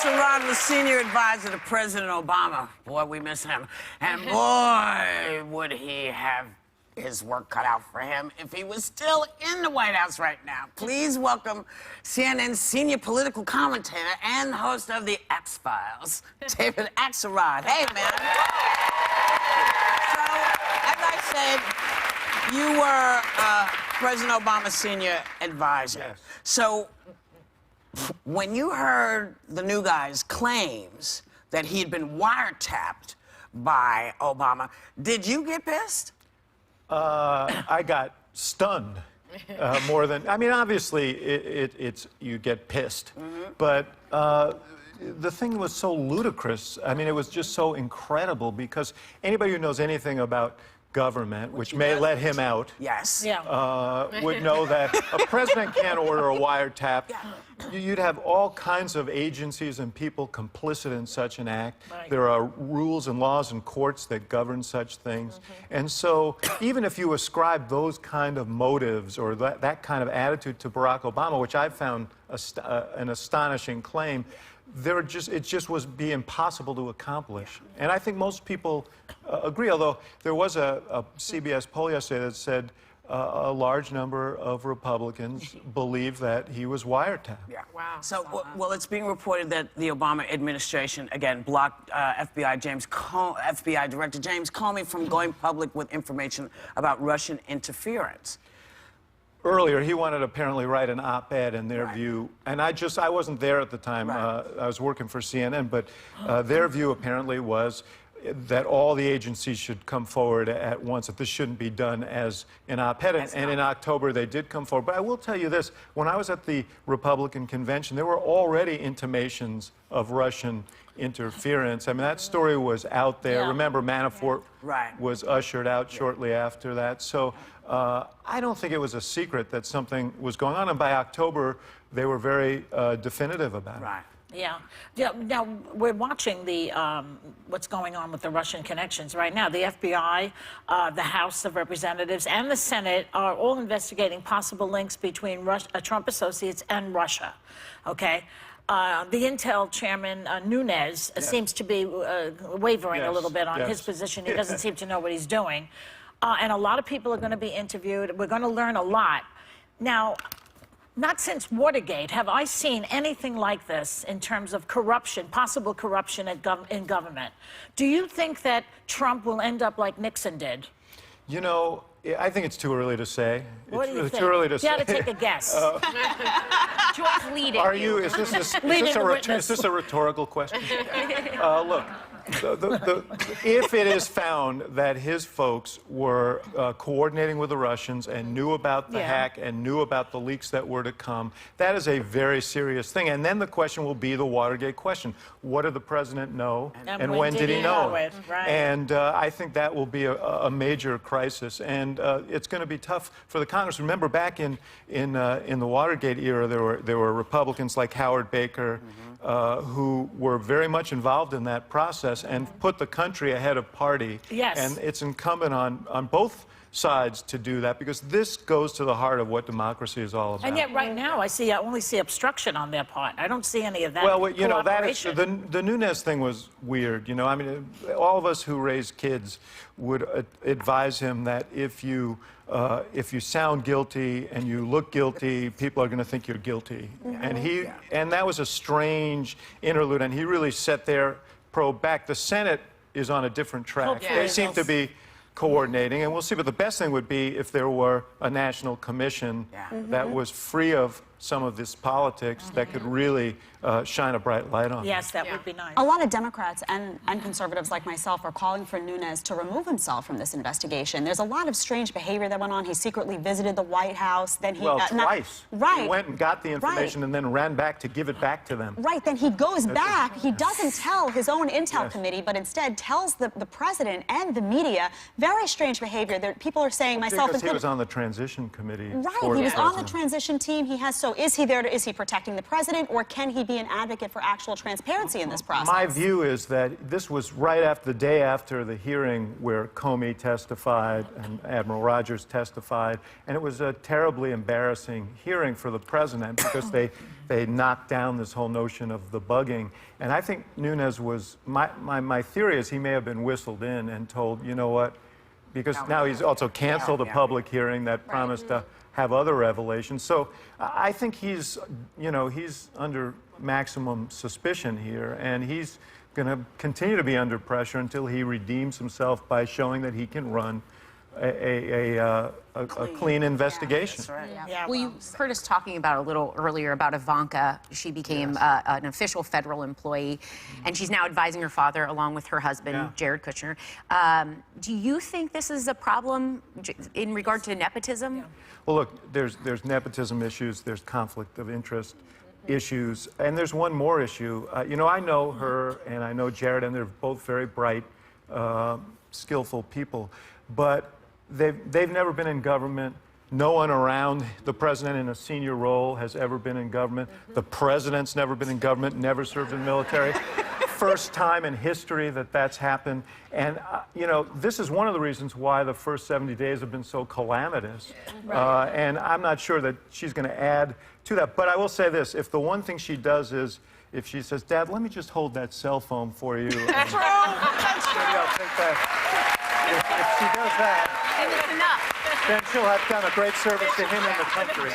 Axelrod was senior advisor to President Obama. Boy, we miss him. And boy, would he have his work cut out for him if he was still in the White House right now. Please welcome CNN's senior political commentator and host of the X-Files, David Axelrod. Hey, man. So, as I said, you were President Obama's senior advisor. Yes. So, when you heard the new guy's claims that he had been wiretapped by Obama, did you get pissed? I got stunned more than... I mean, obviously, it's you get pissed. But the thing was so ludicrous. I mean, it was just so incredible because anybody who knows anything about government, which may let him out, Yes. would know that a president can't order a wiretap. You'd have all kinds of agencies and people complicit in such an act. Right. There are rules and laws and courts that govern such things. And so even if you ascribe those kind of motives or that kind of attitude to Barack Obama, which I found an astonishing claim, it just would be impossible to accomplish. And I think most people agree, although there was a CBS poll yesterday that said a large number of Republicans believe that he was wiretapped. Yeah. Wow. So, well, it's being reported that the Obama administration, again, blocked FBI Director James Comey from going public with information about Russian interference. Earlier, he wanted to apparently write an op-ed in their view, and I wasn't there at the time. I was working for CNN, but their view apparently was that all the agencies should come forward at once, that this shouldn't be done as an op-ed. And in October, they did come forward. But I will tell you this, when I was at the Republican convention, there were already intimations of Russian interference. I mean, that story was out there. Yeah. Remember, Manafort was ushered out shortly after that. So I don't think it was a secret that something was going on. And by October, they were very definitive about it. Right. Yeah. Now, we're watching the what's going on with the Russian connections right now. The FBI, the House of Representatives, and the Senate are all investigating possible links between Trump associates and Russia. Okay? The Intel chairman, Nunes, seems to be wavering a little bit on his position. He doesn't seem to know what he's doing. And a lot of people are going to be interviewed. We're going to learn a lot. Now, not since Watergate have I seen anything like this in terms of corruption, possible corruption in government. Do you think that Trump will end up like Nixon did? You know, I think it's too early to say. What do you think? Too early to say. You got to take a guess. Joy's leading. Are you? Is this a rhetorical question? Look, if it is found that his folks were coordinating with the Russians and knew about the hack and knew about the leaks that were to come, that is a very serious thing. And then the question will be the Watergate question. What did the president know, and when did he know it? Right. And I think that will be a major crisis. And it's going to be tough for the Congress. Remember, back in the Watergate era, there were Republicans like Howard Baker who were very much involved in that process and put the country ahead of party. Yes. And it's incumbent on both sides to do that because this goes to the heart of what democracy is all about. And yet right now I only see obstruction on their part. I don't see any of that. Well, you know, that is, cooperation. the Nunes thing was weird. You know, I mean, all of us who raise kids would advise him that if you sound guilty and you look guilty, people are going to think you're guilty. And that was a strange interlude. And he really set their probe back. The Senate is on a different track. They seem to be coordinating, and we'll see. But the best thing would be if there were a national commission that was free of some of this politics that could really shine a bright light on. Yes, that would be nice. A lot of Democrats and conservatives like myself are calling for Nunes to remove himself from this investigation. There's a lot of strange behavior that went on. He secretly visited the White House. Then he twice. Right. He went and got the information and then ran back to give it back to them. Right. Then he goes back. He doesn't tell his own Intel committee, but instead tells the president and the media. Very strange behavior. That people are saying, myself because included. he was on the transition committee. Right. He was on the transition team. He has So is he there is he protecting the president, or can he be an advocate for actual transparency in this process? My view is that this was right after the day after the hearing where Comey testified and Admiral Rogers testified, and it was a terribly embarrassing hearing for the president because they knocked down this whole notion of the bugging. And I think Nunes was, my theory is he may have been whistled in and told, you know what, because now he's also canceled a public hearing that promised to have other revelations. So I think he's, you know, he's under maximum suspicion here, and he's going to continue to be under pressure until he redeems himself by showing that he can run a clean investigation. That's right. Yeah, Well, you heard us talking about a little earlier about Ivanka. She became an official federal employee, and she's now advising her father along with her husband, Jared Kushner. Do you think this is a problem in regard to nepotism? Well, look, there's nepotism issues, there's conflict of interest issues, and there's one more issue. You know, I know her and I know Jared, and they're both very bright, skillful people, but they've never been in government. No one around the president in a senior role has ever been in government. The president's never been in government, never served in the military. First time in history that that's happened. And, you know, this is one of the reasons why the first 70 days have been so calamitous. And I'm not sure that she's going to add to that. But I will say this, if the one thing she does is, if she says, Dad, let me just hold that cell phone for you. That's true. Maybe I'll take that. If she does that, then she'll have done a great service to him and the country.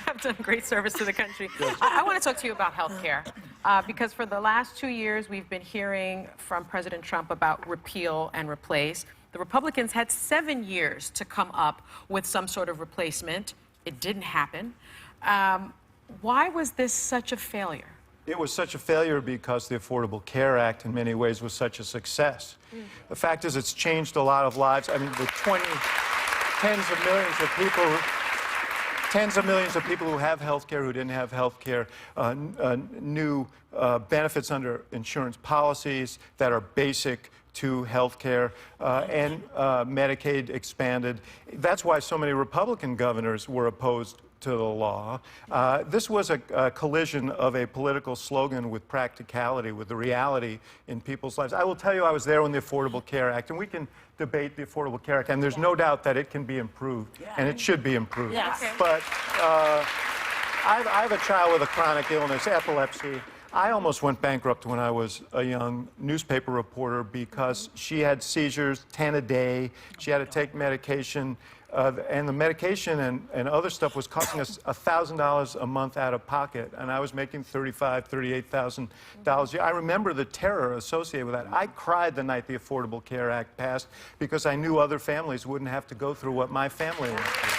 Have done great service to the country. I want to talk to you about health care. Because for the last 2 years, we've been hearing from President Trump about repeal and replace. The Republicans had 7 years to come up with some sort of replacement. It didn't happen. Why was this such a failure? It was such a failure because the Affordable Care Act, in many ways, was such a success. The fact is, it's changed a lot of lives. I mean, the tens of millions of people who have health care, who didn't have health care, new benefits under insurance policies that are basic to health care, and Medicaid expanded. That's why so many Republican governors were opposed to the law. This was a collision of a political slogan with practicality, with the reality in people's lives. I will tell you, I was there when the Affordable Care Act, and we can debate the Affordable Care Act, and there's no doubt that it can be improved, and it should be improved. Yes. Okay. But I have a child with a chronic illness, epilepsy. I almost went bankrupt when I was a young newspaper reporter because she had seizures, 10 a day. She had to take medication. And the medication and other stuff was costing us $1,000 a month out of pocket, and I was making $35,000, $38,000 a year. I remember the terror associated with that. I cried the night the Affordable Care Act passed because I knew other families wouldn't have to go through what my family went through.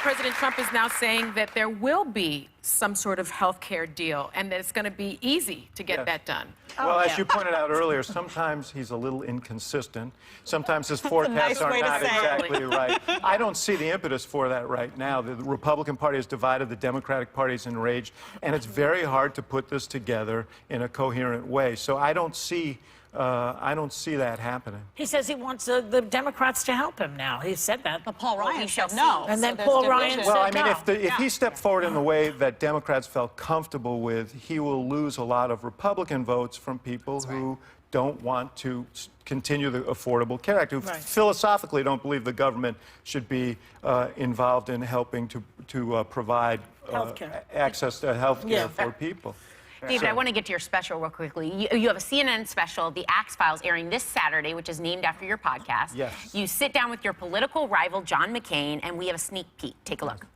President Trump is now saying that there will be some sort of health care deal and that it's going to be easy to get that done. Well, as you pointed out earlier, sometimes he's a little inconsistent. Sometimes his forecasts are not exactly right. I don't see the impetus for that right now. The Republican Party is divided, the Democratic Party is enraged, and it's very hard to put this together in a coherent way. So I don't see that happening. He says he wants the Democrats to help him now. He said that. But Paul Ryan said no. And then Paul Ryan said well, I mean, no. if he stepped forward in the way that Democrats felt comfortable with, he will lose a lot of Republican votes from people who don't want to continue the Affordable Care Act, who philosophically don't believe the government should be involved in helping to provide access to health care for people. David, I want to get to your special real quickly. You have a CNN special, The Axe Files, airing this Saturday, which is named after your podcast. Yes. You sit down with your political rival, John McCain, and we have a sneak peek. Take a look.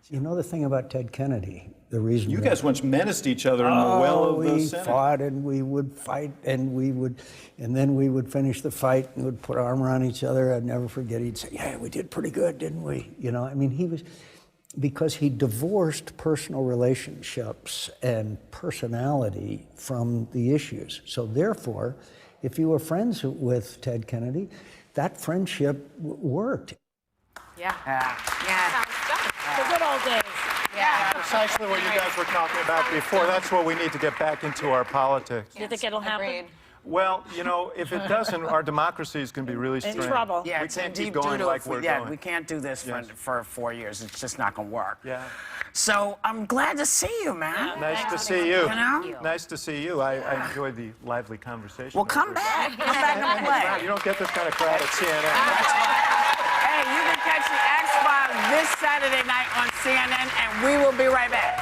You know the thing about Ted Kennedy? The reason You guys once menaced each other in the well of the Senate. We fought and we would fight and then we would finish the fight and would put our arm around each other. I'd never forget. He'd say, "Yeah, we did pretty good, didn't we?" You know, I mean, he was. Because he divorced personal relationships and personality from the issues. So therefore, if you were friends with Ted Kennedy, that friendship worked. Yeah. The good old days. Yeah. Precisely what you guys were talking about before. That's what we need to get back into our politics. Do you think it'll happen? Agreed. Well, you know, if it doesn't, our democracy is going to be really In strained. trouble. Yeah, We it's in can't keep deep going doo-doo like if we're yeah, going. we can't do this Yes. for 4 years. It's just not going to work. Yeah. So I'm glad to see you, man. Nice to see you. You know? Nice to see you. I enjoyed the lively conversation. Well, come back. Come back and play. You don't get this kind of crowd at CNN. Hey, you can catch the X-Files this Saturday night on CNN, and we will be right back.